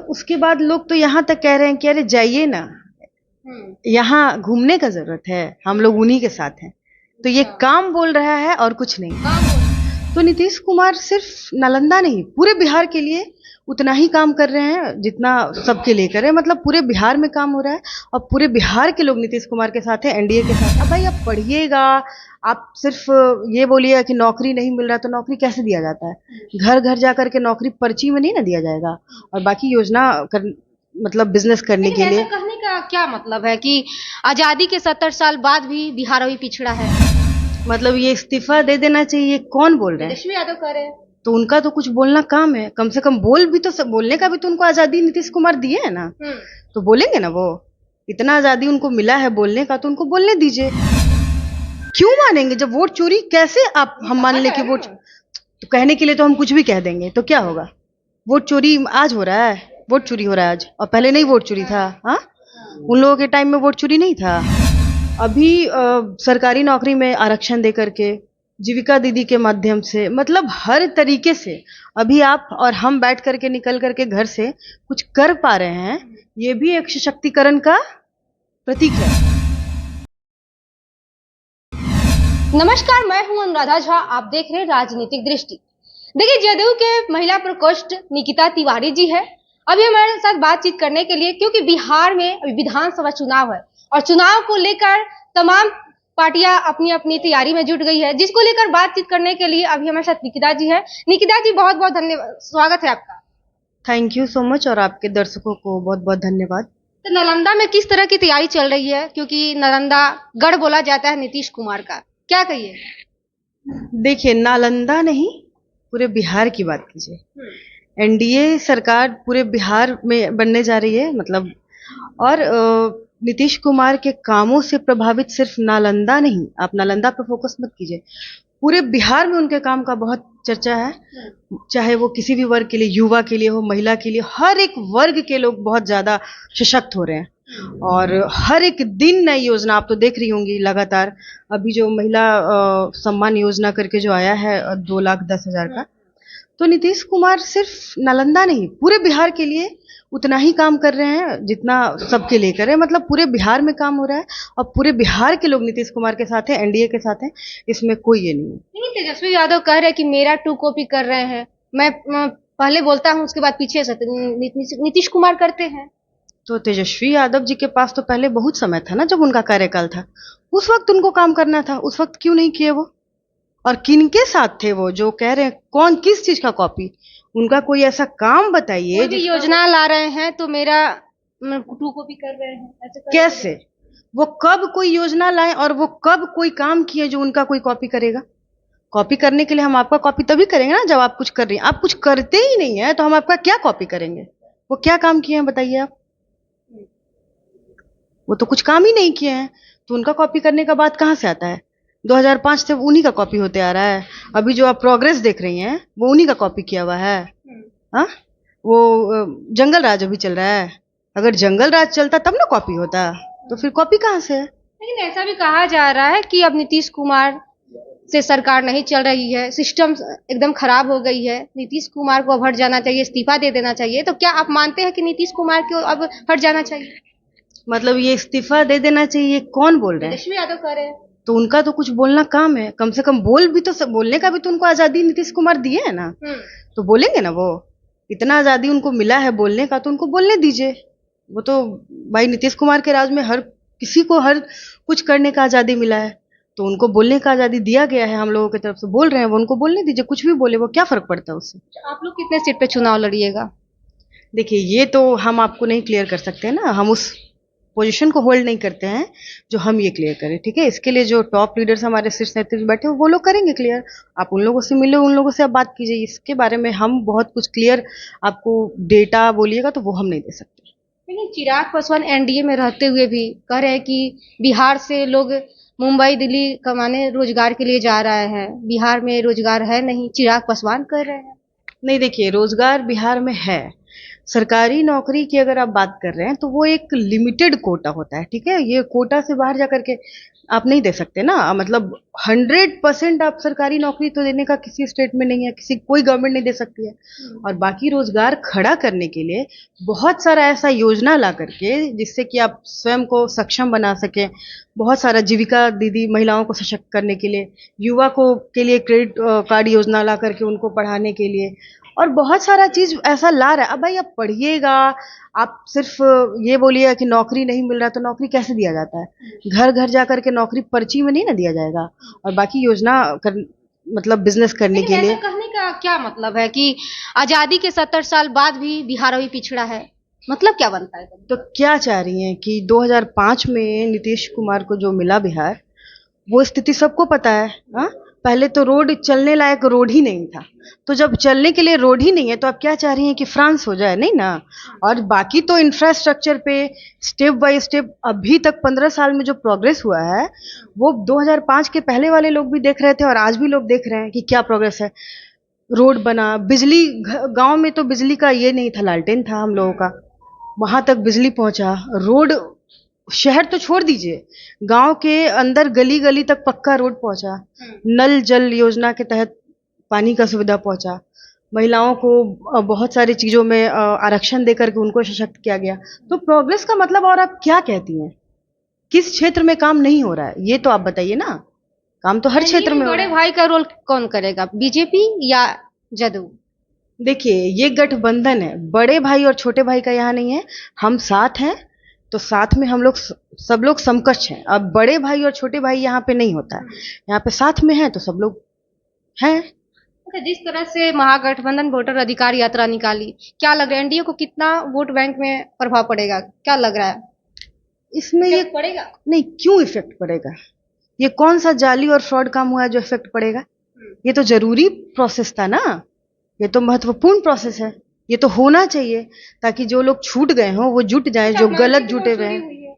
उसके बाद लोग तो यहाँ तक कह रहे हैं कि अरे जाइए ना, यहाँ घूमने का जरूरत है, हम लोग उन्हीं के साथ हैं। तो ये काम बोल रहा है और कुछ नहीं। तो नीतीश कुमार सिर्फ नालंदा नहीं, पूरे बिहार के लिए उतना ही काम कर रहे हैं जितना सबके लिए कर रहे हैं। मतलब पूरे बिहार में काम हो रहा है और पूरे बिहार के लोग नीतीश कुमार के साथ हैं, एनडीए के साथ। अब भाई आप पढ़िएगा, आप सिर्फ ये बोलिएगा कि नौकरी नहीं मिल रहा, तो नौकरी कैसे दिया जाता है? घर घर जा करके नौकरी पर्ची में नहीं ना दिया जाएगा। और बाकी योजना मतलब बिजनेस करने के लिए। कहने का क्या मतलब है कि आजादी के 70 साल बाद भी बिहार अभी पिछड़ा है? मतलब ये इस्तीफा दे देना चाहिए, कौन बोल रहे हैं? तेजस्वी यादव कह रहे हैं। तो उनका तो कुछ बोलना काम है, कम से कम बोलने का भी तो उनको आजादी नीतीश कुमार दिए है ना। तो बोलेंगे ना, वो इतना आजादी उनको मिला है बोलने का, तो उनको बोलने दीजिए। क्यों मानेंगे जब वोट चोरी? कैसे आप हम मान ले कि वोट तो कहने के लिए तो हम कुछ भी कह देंगे, तो क्या होगा? वोट चोरी आज हो रहा है, वोट चोरी हो रहा है आज, और पहले नहीं वोट चोरी था? हाँ, उन लोगों के टाइम में वोट चोरी नहीं था। अभी सरकारी नौकरी में आरक्षण दे करके, जीविका दीदी के माध्यम से, मतलब हर तरीके से अभी आप और हम बैठ करके निकल करके घर से कुछ कर पा रहे हैं, ये भी एक सशक्तिकरण का प्रतीक है। नमस्कार, मैं हूं अनुराधा झा, आप देख रहे हैं राजनीतिक दृष्टि। देखिए, जदयू के महिला प्रकोष्ठ निकिता तिवारी जी है अभी हमारे साथ बातचीत करने के लिए, क्योंकि बिहार में विधानसभा चुनाव है और चुनाव को लेकर तमाम पार्टियां अपनी अपनी तैयारी में जुट गई है, जिसको लेकर बातचीत करने के लिए अभी हमारे साथ निकिता जी है। निकिता जी, बहुत बहुत धन्यवाद, स्वागत है आपका। थैंक यू सो मच, और आपके दर्शकों को बहुत बहुत धन्यवाद। तो नालंदा में किस तरह की तैयारी चल रही है, क्योंकि नालंदा गढ़ बोला जाता है नीतीश कुमार का, क्या कहिए? देखिए, नालंदा नहीं, पूरे बिहार की बात कीजिए। एनडीए सरकार पूरे बिहार में बनने जा रही है, मतलब, और नीतीश कुमार के कामों से प्रभावित सिर्फ नालंदा नहीं, आप नालंदा पे फोकस मत कीजिए, पूरे बिहार में उनके काम का बहुत चर्चा है। चाहे वो किसी भी वर्ग के लिए, युवा के लिए हो, महिला के लिए, हर एक वर्ग के लोग बहुत ज्यादा सशक्त हो रहे हैं। और हर एक दिन नई योजना आप तो देख रही होंगी लगातार। अभी जो महिला सम्मान योजना करके जो आया है 2,10,000 का, तो नीतीश कुमार सिर्फ नालंदा नहीं, पूरे बिहार के लिए उतना ही काम कर रहे हैं जितना सबके लिए कर रहे हैं। मतलब पूरे बिहार में काम हो रहा है और पूरे बिहार के लोग नीतीश कुमार के साथ हैं, एनडीए के साथ हैं, इसमें कोई ये नहीं है। नहीं, तेजस्वी यादव कह रहे हैं कि मेरा टू कॉपी कर रहे हैं, मैं पहले बोलता हूं उसके बाद पीछे से नीतीश कुमार करते हैं। तो तेजस्वी यादव जी के पास तो पहले बहुत समय था ना, जब उनका कार्यकाल था, उस वक्त उनको काम करना था, उस वक्त क्यों नहीं किए वो? और किनके साथ थे वो जो कह रहे हैं? कौन, किस चीज का कॉपी? उनका कोई ऐसा काम बताइए। कोई भी योजना ला रहे हैं तो मेरा टू कॉपी कर रहे हैं, ऐसे कर कैसे? वो कब कोई योजना लाए और वो कब कोई काम किए जो उनका कोई कॉपी करेगा? कॉपी करने के लिए हम आपका कॉपी तभी करेंगे ना जब आप कुछ कर रही हैं। आप कुछ करते ही नहीं है तो हम आपका क्या कॉपी करेंगे? वो क्या काम किए हैं बताइए आप? वो तो कुछ काम ही नहीं किए हैं, तो उनका कॉपी करने का बात कहाँ से आता है? 2005 से उन्हीं का कॉपी होते आ रहा है। अभी जो आप प्रोग्रेस देख रही हैं वो उन्हीं का कॉपी किया हुआ है। हाँ, वो जंगल राज अभी चल रहा है। अगर जंगल राज चलता तब ना कॉपी होता, तो फिर कॉपी कहाँ से है? लेकिन ऐसा भी कहा जा रहा है कि अब नीतीश कुमार से सरकार नहीं चल रही है, सिस्टम एकदम खराब हो गई है, नीतीश कुमार को अब हट जाना चाहिए, इस्तीफा दे देना चाहिए। तो क्या आप मानते हैं कि नीतीश कुमार को अब हट जाना चाहिए? मतलब ये इस्तीफा दे देना चाहिए, कौन बोल रहे हैं? तेजस्वी यादव कह रहे हैं। तो उनका तो कुछ बोलना काम है, कम से कम बोलने का भी तो उनको आजादी नीतीश कुमार दिए है ना। तो बोलेंगे ना, वो इतना आजादी उनको मिला है बोलने का, तो उनको बोलने दीजिए। वो तो भाई नीतीश कुमार के राज में हर किसी को हर कुछ करने का आजादी मिला है, तो उनको बोलने का आजादी दिया गया है, हम लोगों की तरफ से बोल रहे हैं, वो उनको बोलने दीजिए, कुछ भी बोले, वो क्या फर्क पड़ता है उससे? आप लोग कितने सीट पे चुनाव लड़िएगा? देखिए, ये तो हम आपको नहीं क्लियर कर सकते ना, हम उस पोजीशन को होल्ड नहीं करते हैं जो हम ये क्लियर करें, ठीक है? इसके लिए जो टॉप लीडर्स हमारे शीर्ष नेतृत्व बैठे वो लोग करेंगे क्लियर। आप उन लोगों से मिले, उन लोगों से आप बात कीजिए, इसके बारे में हम बहुत कुछ क्लियर आपको डेटा बोलिएगा तो वो हम नहीं दे सकते। लेकिन चिराग पासवान एनडीए में रहते हुए भी कह रहे हैं कि बिहार से लोग मुंबई दिल्ली कमाने रोजगार के लिए जा रहे हैं, बिहार में रोजगार है नहीं, चिराग पासवान कह रहे हैं। नहीं, देखिए, रोजगार बिहार में है, सरकारी नौकरी की अगर आप बात कर रहे हैं तो वो एक लिमिटेड कोटा होता है, ठीक है। ये कोटा से बाहर जा करके आप नहीं दे सकते ना, मतलब 100% आप सरकारी नौकरी तो देने का किसी स्टेट में नहीं है, किसी कोई गवर्नमेंट नहीं दे सकती है। और बाकी रोजगार खड़ा करने के लिए बहुत सारा ऐसा योजना ला करके जिससे कि आप स्वयं को सक्षम बना सकें, बहुत सारा जीविका दीदी महिलाओं को सशक्त करने के लिए, युवा को के लिए क्रेडिट कार्ड योजना ला करके उनको पढ़ाने के लिए, और बहुत सारा चीज ऐसा ला रहा है। अब भाई आप पढ़िएगा, आप सिर्फ ये बोलिएगा कि नौकरी नहीं मिल रहा, तो नौकरी कैसे दिया जाता है? घर घर जा करके नौकरी पर्ची में नहीं ना दिया जाएगा। और बाकी योजना मतलब बिजनेस करने लेकिन के ऐसा लिए कहने का क्या मतलब है कि आजादी के 70 साल बाद भी बिहार अभी पिछड़ा है, मतलब क्या बनता है? तो क्या चाह रही हैं कि 2005 में नीतीश कुमार को जो मिला बिहार, वो स्थिति सबको पता है। हाँ, पहले तो रोड चलने लायक रोड ही नहीं था, तो जब चलने के लिए रोड ही नहीं है तो आप क्या चाह रही हैं कि फ्रांस हो जाए? नहीं ना। और बाकी तो इंफ्रास्ट्रक्चर पे स्टेप बाय स्टेप अभी तक 15 साल में जो प्रोग्रेस हुआ है वो 2005 के पहले वाले लोग भी देख रहे थे और आज भी लोग देख रहे हैं कि क्या प्रोग्रेस है। रोड बना, बिजली, गांव में तो बिजली का ये नहीं था, लालटेन था हम लोगों का, वहां तक बिजली पहुंचा। रोड, शहर तो छोड़ दीजिए, गांव के अंदर गली गली तक पक्का रोड पहुंचा। नल जल योजना के तहत पानी का सुविधा पहुंचा। महिलाओं को बहुत सारी चीजों में आरक्षण देकर के उनको सशक्त किया गया। तो प्रोग्रेस का मतलब और आप क्या कहती हैं? किस क्षेत्र में काम नहीं हो रहा है ये तो आप बताइए ना। काम तो हर क्षेत्र में हो रहा बड़े है। भाई का रोल कौन करेगा, बीजेपी या जदयू? देखिए, ये गठबंधन है, बड़े भाई और छोटे भाई का यहाँ नहीं है। हम साथ हैं तो साथ में हम लोग सब लोग समकक्ष हैं। अब बड़े भाई और छोटे भाई यहाँ पे नहीं होता है, यहाँ पे साथ में है तो सब लोग हैं। अच्छा, जिस तरह से महागठबंधन वोटर अधिकार यात्रा निकाली, क्या लग रहा है एनडीए को कितना वोट बैंक में प्रभाव पड़ेगा, क्या लग रहा है? इसमें ये पड़ेगा? नहीं, क्यों इफेक्ट पड़ेगा? ये कौन सा जाली और फ्रॉड काम हुआ है जो इफेक्ट पड़ेगा? ये तो जरूरी प्रोसेस था ना, ये तो महत्वपूर्ण प्रोसेस है, ये तो होना चाहिए ताकि जो लोग छूट गए हों वो जुट जाएं, जो गलत जुटे हुए हैं।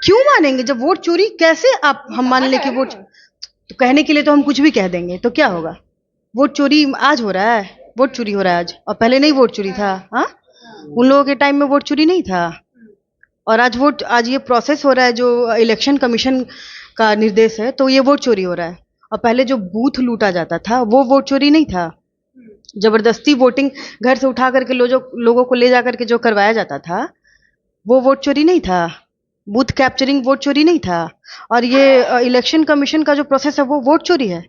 क्यों मानेंगे? जब वोट चोरी कैसे आप हम मान ले कि वोट, तो कहने के लिए तो हम कुछ भी कह देंगे, तो क्या होगा? वोट चोरी आज हो रहा है, वोट चोरी हो रहा है आज, और पहले नहीं वोट चोरी था। हाँ, उन लोगों के टाइम में वोट चोरी नहीं था, और आज ये प्रोसेस हो रहा है जो इलेक्शन कमीशन का निर्देश है, तो ये वोट चोरी हो रहा है। और पहले जो बूथ लूटा जाता था वो वोट चोरी नहीं था। जबरदस्ती वोटिंग घर से उठा करके लोगों को ले जा करके जो करवाया जाता था वो वोट चोरी नहीं था। बूथ कैप्चरिंग वोट चोरी नहीं था। और ये इलेक्शन कमीशन का जो प्रोसेस है वो वोट चोरी है।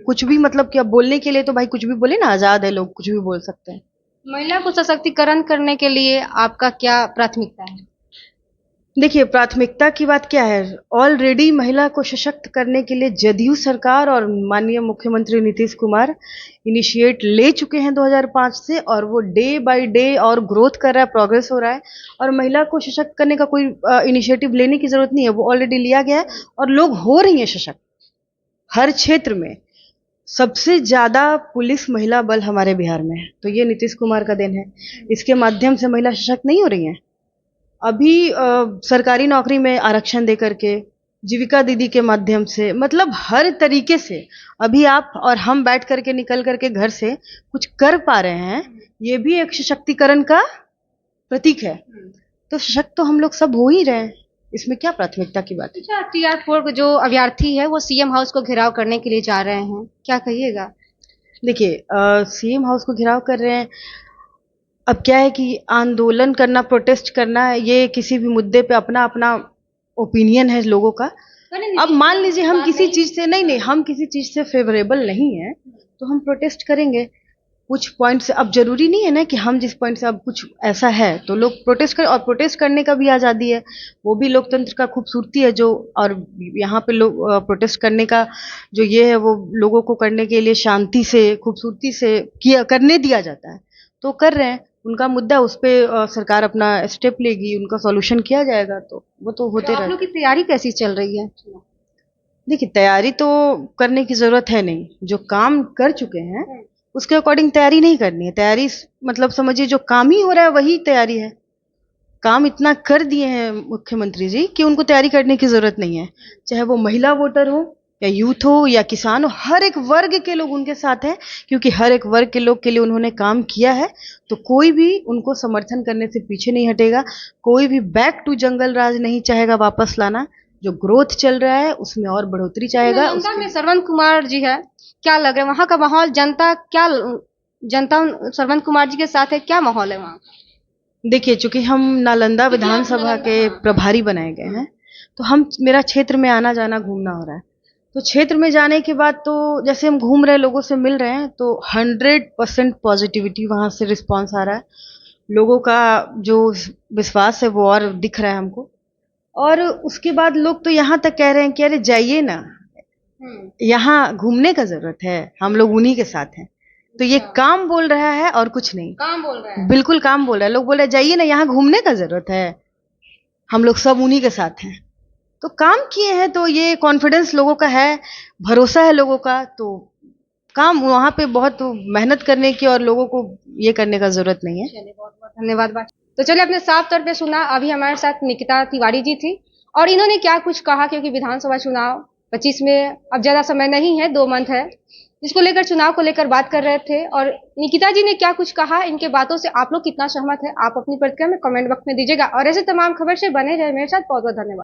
कुछ भी, मतलब कि अब बोलने के लिए तो भाई कुछ भी बोले ना, आजाद है, लोग कुछ भी बोल सकते हैं। महिला को सशक्तिकरण करने के लिए आपका क्या प्राथमिकता है? देखिए, प्राथमिकता की बात क्या है, ऑलरेडी महिला को सशक्त करने के लिए जदयू सरकार और माननीय मुख्यमंत्री नीतीश कुमार इनिशिएट ले चुके हैं 2005 से, और वो डे बाय डे और ग्रोथ कर रहा है, प्रोग्रेस हो रहा है। और महिला को सशक्त करने का कोई इनिशिएटिव लेने की जरूरत नहीं है, वो ऑलरेडी लिया गया है और लोग हो रही हैं सशक्त हर क्षेत्र में। सबसे ज्यादा पुलिस महिला बल हमारे बिहार में है, तो ये नीतीश कुमार का देन है। इसके माध्यम से महिला सशक्त नहीं हो रही हैं। अभी सरकारी नौकरी में आरक्षण दे करके, जीविका दीदी के माध्यम से, मतलब हर तरीके से अभी आप और हम बैठ करके निकल करके घर से कुछ कर पा रहे हैं, ये भी एक सशक्तिकरण का प्रतीक है। तो सशक्त तो हम लोग सब हो ही रहे हैं, इसमें क्या प्राथमिकता की बात है? अच्छा, टीआर4 जो अभ्यर्थी है वो सीएम हाउस को घेराव करने के लिए जा रहे हैं, क्या कहिएगा? देखिए, सीएम हाउस को घेराव कर रहे हैं। अब क्या है कि आंदोलन करना, प्रोटेस्ट करना, ये किसी भी मुद्दे पे अपना अपना ओपिनियन है लोगों का। अब मान लीजिए हम किसी चीज से नहीं, हम किसी चीज से फेवरेबल नहीं है तो हम प्रोटेस्ट करेंगे कुछ पॉइंट से। अब जरूरी नहीं है ना कि हम जिस पॉइंट से, अब कुछ ऐसा है तो लोग प्रोटेस्ट करें, और प्रोटेस्ट करने का भी आज़ादी है, वो भी लोकतंत्र का खूबसूरती है जो। और यहाँ पे लोग प्रोटेस्ट करने का जो ये है वो लोगों को करने के लिए शांति से, खूबसूरती से किया करने दिया जाता है, तो कर रहे हैं। उनका मुद्दा, उस पर सरकार अपना स्टेप लेगी, उनका सॉल्यूशन किया जाएगा, तो वो तो होते आप लोग की तैयारी कैसी चल रही है? देखिए, तैयारी तो करने की जरूरत है नहीं, जो काम कर चुके हैं उसके अकॉर्डिंग तैयारी नहीं करनी है। तैयारी मतलब समझिए जो काम ही हो रहा है वही तैयारी है। काम इतना कर दिए हैं मुख्यमंत्री जी कि उनको तैयारी करने की जरूरत नहीं है, चाहे वो महिला वोटर हो या यूथ हो या किसान हो, हर एक वर्ग के लोग उनके साथ हैं, क्योंकि हर एक वर्ग के लोग के लिए उन्होंने काम किया है। तो कोई भी उनको समर्थन करने से पीछे नहीं हटेगा, कोई भी बैक टू जंगल राज नहीं चाहेगा वापस लाना। जो ग्रोथ चल रहा है उसमें और बढ़ोतरी चाहेगा। नालंदा में श्रवण कुमार जी है, क्या लग रहा है वहां का माहौल? जनता श्रवण कुमार जी के साथ है, क्या माहौल है वहाँ? देखिए, चूंकि हम नालंदा विधानसभा के प्रभारी बनाए गए हैं, तो हम मेरा क्षेत्र में आना जाना घूमना हो रहा है। तो क्षेत्र में जाने के बाद तो जैसे हम घूम रहे हैं, लोगों से मिल रहे हैं, तो 100% पॉजिटिविटी वहां से रिस्पांस आ रहा है। लोगों का जो विश्वास है वो और दिख रहा है हमको। और उसके बाद लोग तो यहाँ तक कह रहे हैं कि अरे जाइए ना, यहाँ घूमने का जरूरत है, हम लोग उन्हीं के साथ हैं। तो ये काम बोल रहा है और कुछ नहीं। काम बोल रहा है, बिल्कुल काम बोल रहा है। लोग बोल रहे हैं जाइए ना, यहाँ घूमने का जरूरत है, हम लोग सब उन्हीं के साथ हैं। तो काम किए हैं, तो ये कॉन्फिडेंस लोगों का है, भरोसा है लोगों का। तो काम वहां पे बहुत मेहनत करने की और लोगों को ये करने का जरूरत नहीं है। चलिए बहुत बहुत धन्यवाद बात। तो चलिए अपने साफ तौर पे सुना। अभी हमारे साथ निकिता तिवारी जी थी और इन्होंने क्या कुछ कहा, क्योंकि विधानसभा चुनाव 25 में अब ज्यादा समय नहीं है, 2 मंथ है, जिसको लेकर चुनाव को लेकर बात कर रहे थे। और निकिता जी ने क्या कुछ कहा, इनके बातों से आप लोग कितना सहमत है, आप अपनी प्रतिक्रिया में कमेंट बॉक्स में दीजिएगा। और ऐसे तमाम खबर से बने रहे मेरे साथ। बहुत बहुत धन्यवाद।